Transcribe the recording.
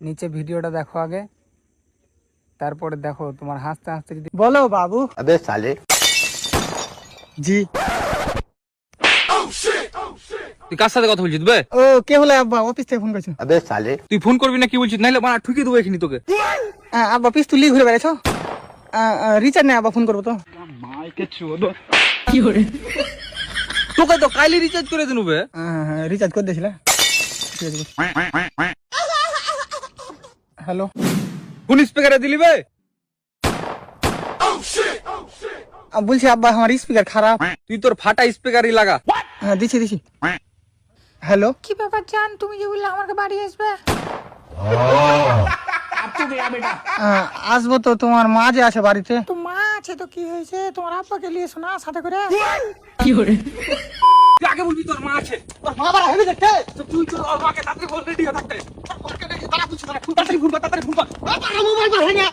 নিচে ভিডিওটা দেখো আগে, তারপরে দেখো তোমার হাসতে হাসতে যদি বলো বাবু। अबे साले জি। তুই কার সাথে কথা বলছিস বে? ও কে হলো আব্বা? অফিস থেকে ফোন করছো? अबे साले তুই ফোন করবি না কি বলছিস? নাইলে বানা ঠুকিয়ে দেবো এখানে তোকে। আব্বা পিস তুলি ঘুরে বেড়াইছো? রিচার্জ নেই আব্বা, ফোন করবো তো। তোকে তো কাইলে রিচার্জ করে দিনু বে। রিচার্জ করে দিয়েছিলে? হ্যালো, কোন স্পিকারে দিলি বে? বলছি আব্বা আমার স্পিকার খারাপ। তুই তোর ফাটা স্পিকারই লাগা। হ্যাঁ দিছি দিছি। হ্যালো, কি ব্যাপার জান, তুমি যে বললে আমাকে বাড়ি আসবে? আসবো তো, তোমার মা যে আছে বাড়িতে। তো মা আছে তো কি হয়েছে, তোমার আব্বাকে নিয়ে শোনা সাথে করে। তুই আগে বলবি তোর মা আছে। তোর মা বাড়া হেলে দেখতে। তো তুই তোর মাকে তাড়াতাড়ি বল রেডি হয়ে থাকতে। তাড়াতাড়ি ফোন কর, তাড়াতাড়ি ফোন কর। মোবাইল বাড়া